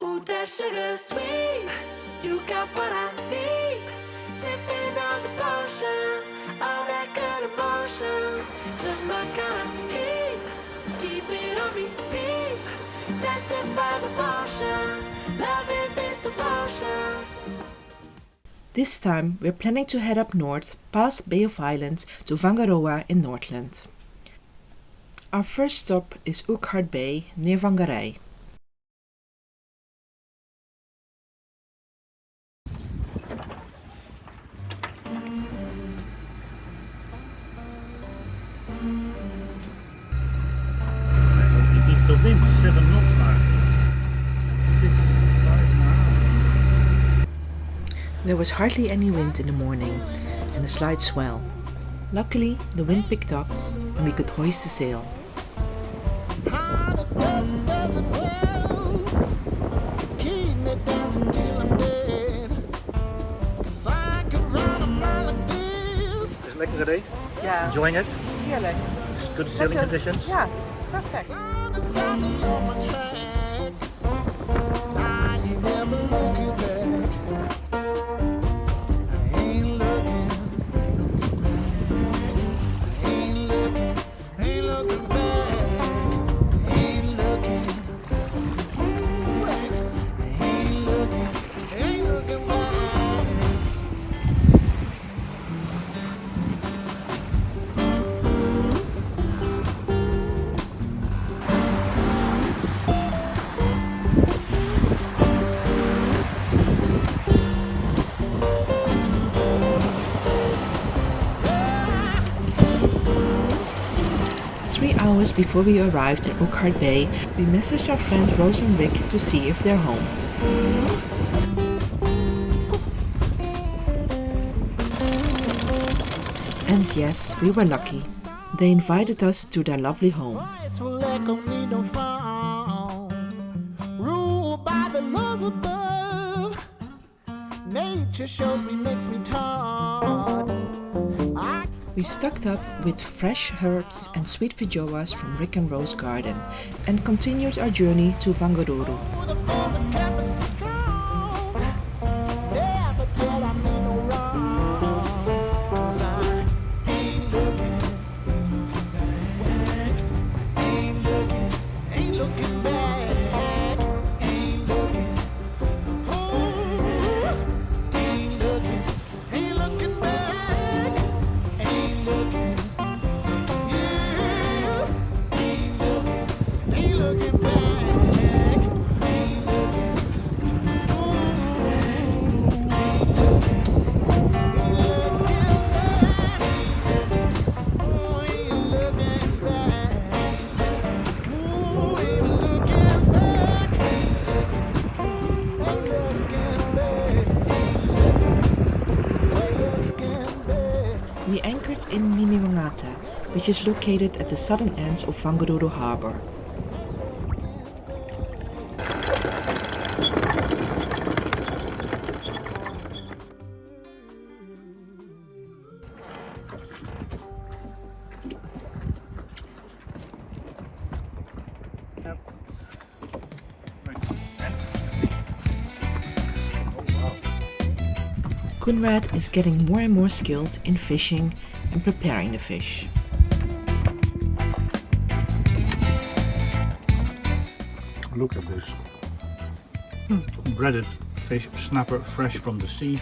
Ooh, that sugar sweet, you got what I need. Sipping on the potion, all that good emotion. Just my kind of heat, keep it on repeat. Tested by the potion, loving this devotion. This time we're planning to head up north past Bay of Islands to Whangaroa in Northland. Our first stop is Coenraad Bay near Whangarei. De wind 7 knots maar. 6, 5 There was hardly any wind in the morning and a slight swell. Luckily, the wind picked up and we could hoist the sail. Is het lekker idee? Ja, Enjoying it? heerlijk. Good sailing conditions? Ja, perfect. Hours before we arrived at Coenraad Bay, we messaged our friends Rose and Rick to see if they're home. And yes, we were lucky. They invited us to their lovely home. Nature shows me, makes me taught. We stocked up with fresh herbs and sweet feijoas from Rick and Rose's garden and continued our journey to Whangaroa. We anchored in Minimangata, which is located at the southern ends of Whangaroa harbour. Coenraad is getting more and more skilled in fishing and preparing the fish. Look at this. Breaded fish snapper fresh from the sea.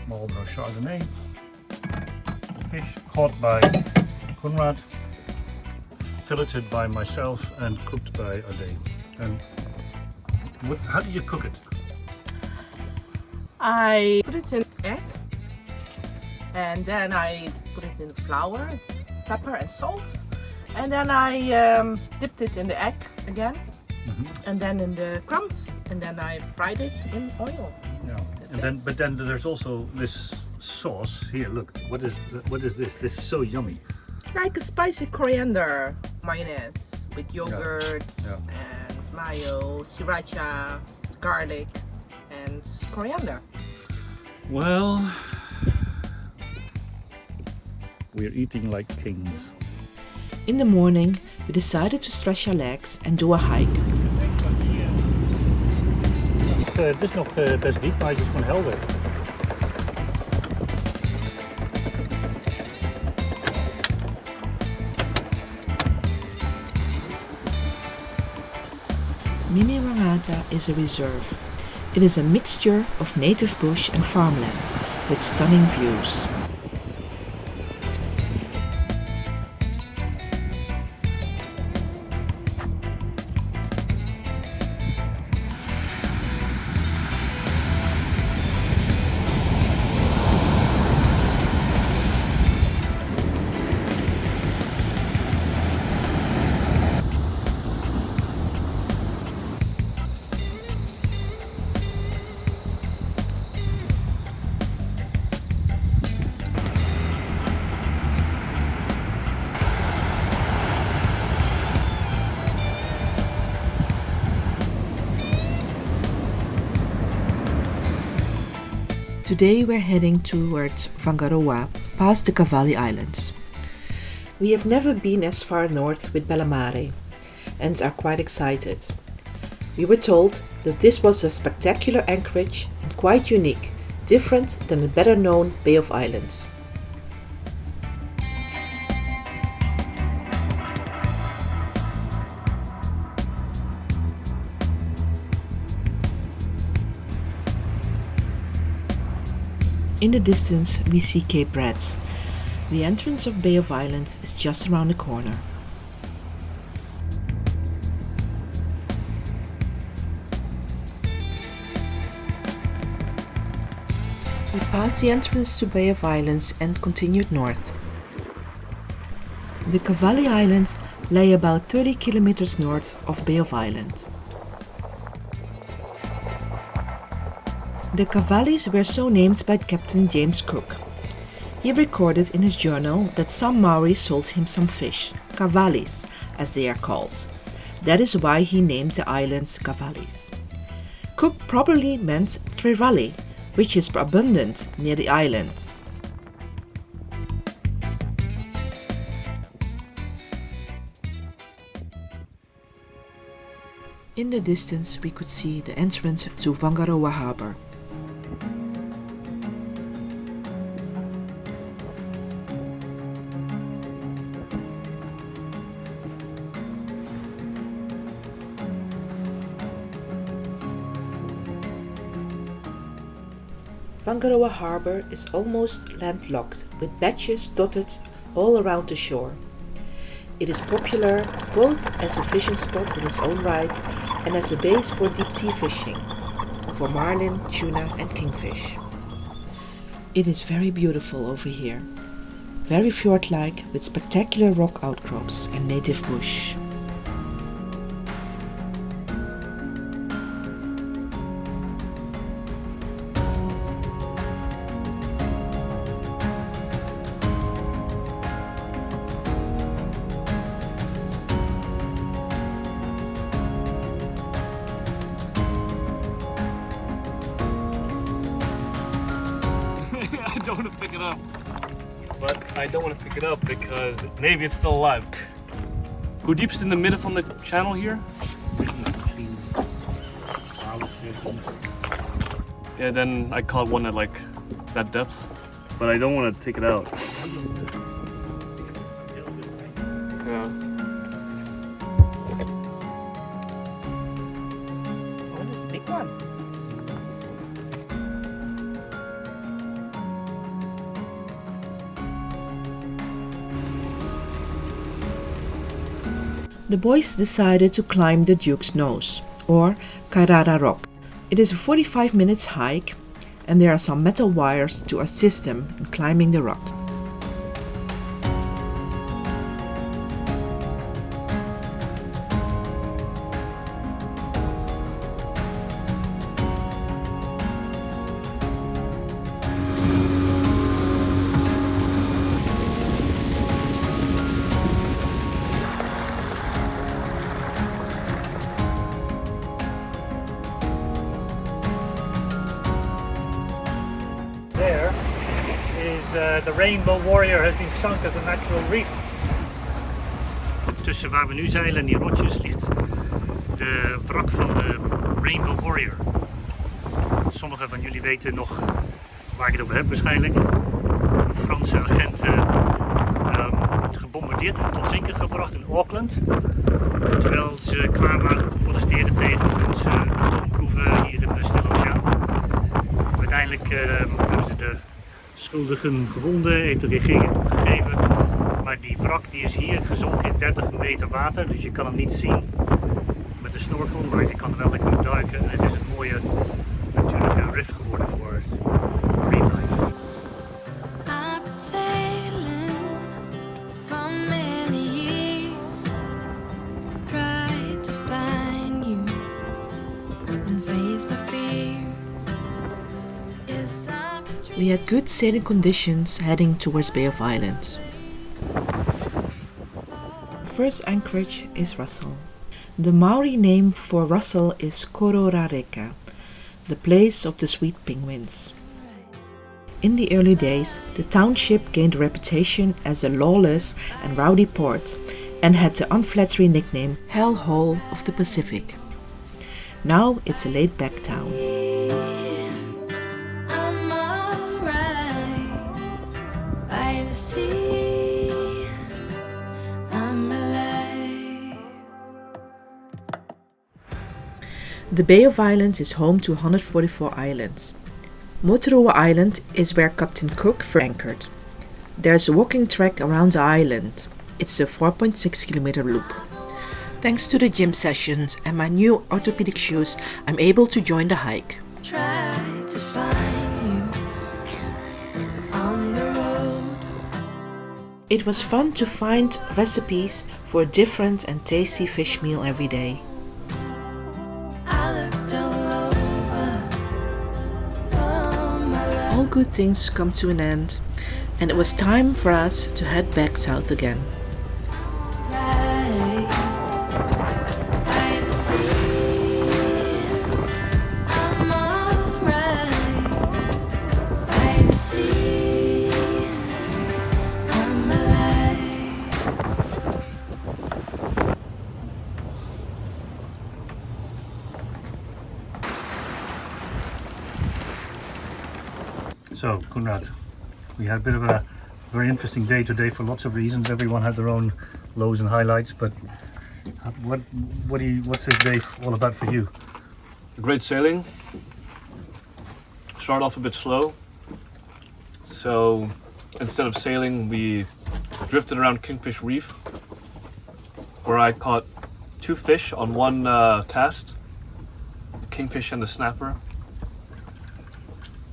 Marlborough Chardonnay. The fish caught by Coenraad, filleted by myself and cooked by Ade. And how did you cook it? I put it in egg and then I put it in flour, pepper and salt, and then I dipped it in the egg again, and then in the crumbs, and then I fried it in oil. Yeah. But then there's also this sauce here. Look, what is this? This is so yummy. Like a spicy coriander mayonnaise with yogurt and mayo, sriracha, garlic, and coriander. Well, we're eating like kings. In the morning, we decided to stretch our legs and do a hike. het is nog best diep, maar het is gewoon helder. Mimirangata is a reserve. It is a mixture of native bush and farmland, with stunning views. Today we're heading towards Whangaroa, past the Cavalli Islands. We have never been as far north with Bellamare and are quite excited. We were told that this was a spectacular anchorage and quite unique, different than the better known Bay of Islands. In the distance we see Cape Red. The entrance of Bay of Islands is just around the corner. We passed the entrance to Bay of Islands and continued north. The Cavalli Islands lay about 30 kilometers north of Bay of Islands. The Cavallis were so named by Captain James Cook. He recorded in his journal that some Maoris sold him some fish, cavallis as they are called. That is why he named the islands Cavallis. Cook probably meant Trevally, which is abundant near the island. In the distance we could see the entrance to Whangaroa harbour. Whangaroa harbour is almost landlocked with beaches dotted all around the shore. It is popular both as a fishing spot in its own right and as a base for deep sea fishing, for marlin, tuna and kingfish. It is very beautiful over here, very fjord-like with spectacular rock outcrops and native bush. I don't want to pick it up, but I don't want to pick it up because maybe it's still alive. Hoe diep is het in de midden van de channel hier? Yeah, then I caught one at like that depth, but I don't want to take it out. Yeah. Oh, this is a big one. The boys decided to climb the Duke's Nose, or Coenraad Rock. It is a 45 minutes hike and there are some metal wires to assist them in climbing the rocks. There is the Rainbow Warrior has been sunk as a natural reef. Tussen waar we nu zeilen en die rotjes ligt de wrak van de Rainbow Warrior. sommigen van jullie weten nog waar ik het over heb waarschijnlijk. De Franse agenten gebombardeerd en tot zinken gebracht in Auckland. Terwijl ze klaar waren te protesteren tegen Franse atoomproeven hier in de Stille Oceaan. Uiteindelijk hebben ze de schuldigen gevonden, heeft de regering toegegeven. Maar die wrak die is hier gezonken in 30 meter water, dus je kan hem niet zien met de snorkel, maar je kan er wel lekker duiken. En het is een mooie natuurlijke riff geworden voor real life. I've been sailing for many years, tried to find you and face my fears. Yes, I've been We had good sailing conditions heading towards Bay of Islands. First anchorage is Russell. The Maori name for Russell is Coenraad, the place of the sweet penguins. In the early days, the township gained a reputation as a lawless and rowdy port and had the unflattering nickname Hell Hole of the Pacific. Now it's a laid-back town. I'm alright by the sea. I'm alive. The Bay of Islands is home to 144 islands. Northern Island is where Captain Cook first anchored. There's a walking track around the island. It's a 4.6 kilometer loop. Thanks to the gym sessions and my new orthopedic shoes, I'm able to join the hike. Try to find you on the road. It was fun to find recipes for a different and tasty fish meal every day. I looked all over for my love. All good things come to an end, and it was time for us to head back south again. Right by the sea. I'm alright by the sea. I'm alive. So, Coenraad, we had a bit of a very interesting day today for lots of reasons. Everyone had their own lows and highlights, but what's this day all about for you? Great sailing. Start off a bit slow. So instead of sailing, we drifted around Kingfish Reef, where I caught 2 fish on one cast, the kingfish and the snapper.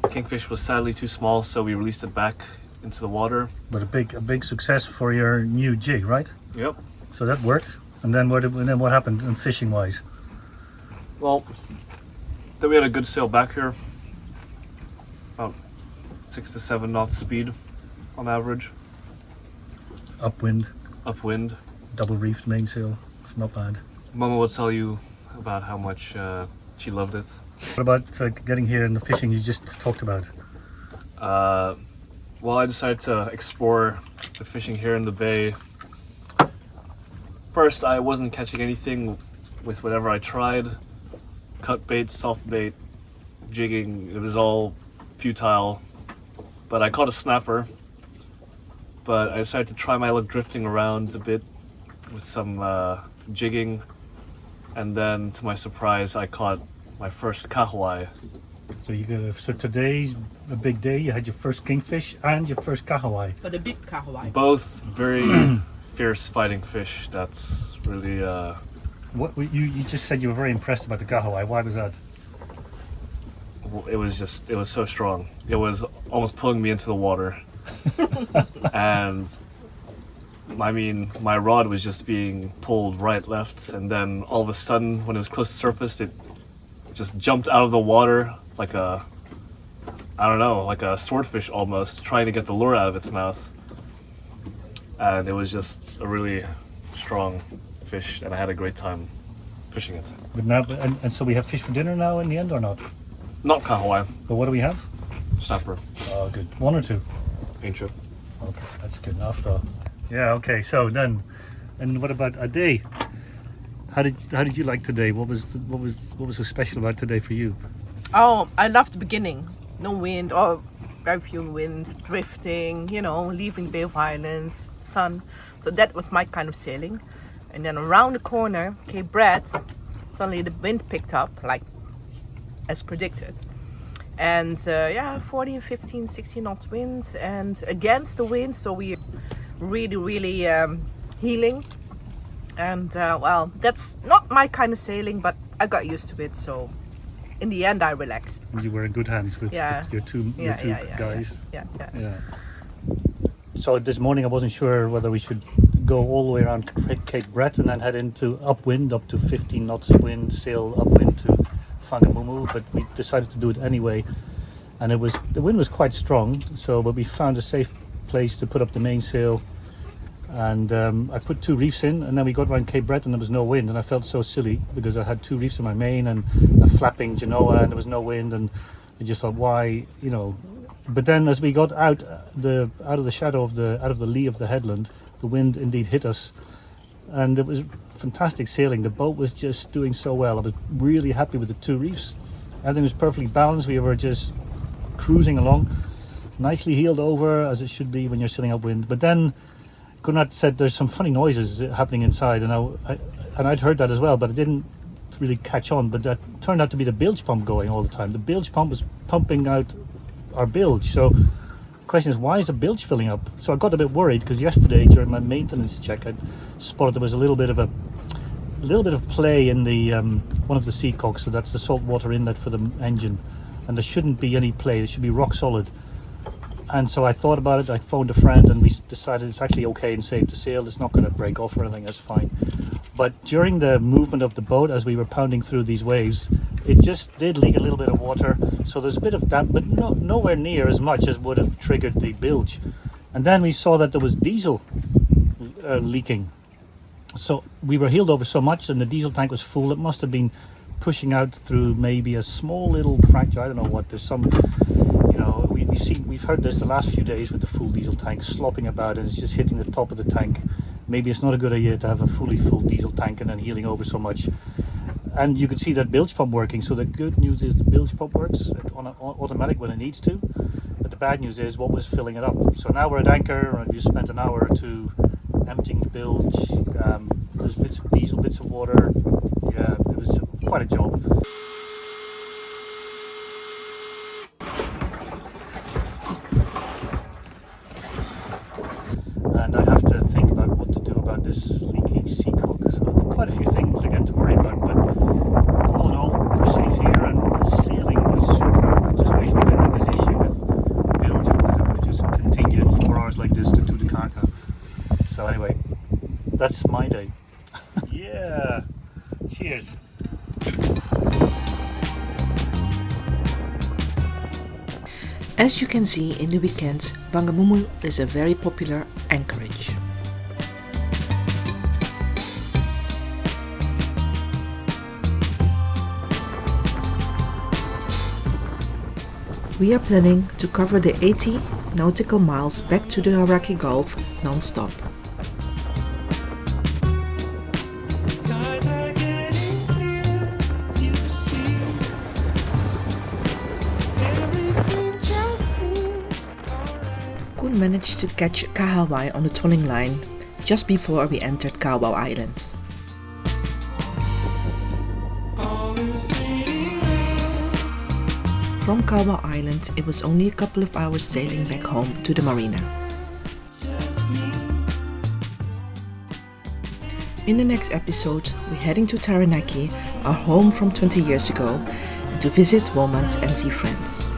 The kingfish was sadly too small, so we released it back into the water. But a big success for your new jig, right? Yep. So that worked. And then what happened in fishing wise? Well, then we had a good sail back here, about 6 to 7 knots speed on average. Upwind, Upwind. double reefed mainsail. It's not bad. Mama will tell you about how much she loved it. What about getting here and the fishing you just talked about? Well, I decided to explore the fishing here in the bay. First, I wasn't catching anything with whatever I tried. Cut bait, soft bait, jigging, it was all futile. But I caught a snapper. But I decided to try my luck drifting around a bit with some jigging. And then, to my surprise, I caught my first kahawai. So today's a big day. You had your first kingfish and your first kahawai. But a big kahawai. Both very fierce fighting fish. That's really What you just said you were very impressed about the kahawai. Why was that? it was so strong. It was almost pulling me into the water. And I mean, my rod was just being pulled right, left, and then all of a sudden, when it was close to the surface, it just jumped out of the water like a swordfish almost, trying to get the lure out of its mouth. And it was just a really strong fish, and I had a great time fishing it. But now, and so we have fish for dinner now in the end or not? Not kahawai, But what do we have? snapper, Oh, good. 1 or 2? ancient. Okay, that's good enough though. Yeah. Okay. So then, and what about a day? How did you like today? What was so special about today for you? Oh, I love the beginning. No wind or very few wind, drifting, leaving the Bay of Islands, sun. So that was my kind of sailing. And then around the corner, Cape Bread, suddenly the wind picked up, like as predicted. And 14, 15, 16 knots winds and against the wind. So we really healing. And that's not my kind of sailing, but I got used to it. So in the end, I relaxed. You were in good hands with your two guys. Yeah. So this morning I wasn't sure whether we should go all the way around Cape Bread and then head into upwind up to 15 knots of wind, sail upwind to Whangamumu, but we decided to do it anyway. And the wind was quite strong, but we found a safe place to put up the mainsail. And I put 2 reefs in, and then we got around Cape Bread and there was no wind, and I felt so silly because I had 2 reefs in my main and a flapping genoa and there was no wind, and I just thought, why, But then as we got out of the shadow out of the lee of the headland, the wind indeed hit us, and it was fantastic sailing. The boat was just doing so well. I was really happy with the 2 reefs. Everything was perfectly balanced. We were just cruising along, nicely heeled over as it should be when you're sailing upwind. But then Coenraad said there's some funny noises happening inside, and I'd heard that as well, but I didn't really catch on. But that turned out to be the bilge pump going all the time. The bilge pump was pumping out our bilge. So the question is, why is the bilge filling up? So I got a bit worried because yesterday during my maintenance check I spotted there was a little bit of play in the one of the sea cocks. So that's the salt water inlet for the engine, and there shouldn't be any play. It should be rock solid. And so I thought about it, I phoned a friend, and we decided it's actually okay and safe to sail. It's not going to break off or anything, that's fine. But during the movement of the boat, as we were pounding through these waves, it just did leak a little bit of water. So there's a bit of damp, but nowhere near as much as would have triggered the bilge. And then we saw that there was diesel leaking. So we were heeled over so much, and the diesel tank was full. It must have been pushing out through maybe a small little fracture. I don't know what. There's some, we've heard this the last few days with the full diesel tank slopping about, and it's just hitting the top of the tank. Maybe it's not a good idea to have a fully full diesel tank and then heeling over so much. And you can see that bilge pump working. So the good news is the bilge pump works on automatic when it needs to. But the bad news is what was filling it up. So now we're at anchor, and we spent an hour or 2 emptying the bilge. There's bits of diesel, bits of water. Yeah, it was quite a job. And I have to think about what to do about this leaky sea cock. So quite a few things again to worry about, but all in all, we're safe here, and the sailing was superb. I just wish we didn't have this issue with bilge, otherwise I would just continued 4 hours like this to Tutukarka. So anyway, that's my day. Yeah, cheers. As you can see in the weekends, Whangamumu is a very popular anchorage. We are planning to cover the 80 nautical miles back to the Hauraki Gulf non-stop. Skies are getting clear, you see. Everything just seems alright. Koen managed to catch kahawai on the trolling line just before we entered Kaubau Island. From Kaubau Island, it was only a couple of hours sailing back home to the marina. In the next episode, we're heading to Taranaki, our home from 20 years ago, to visit Walmart and see friends.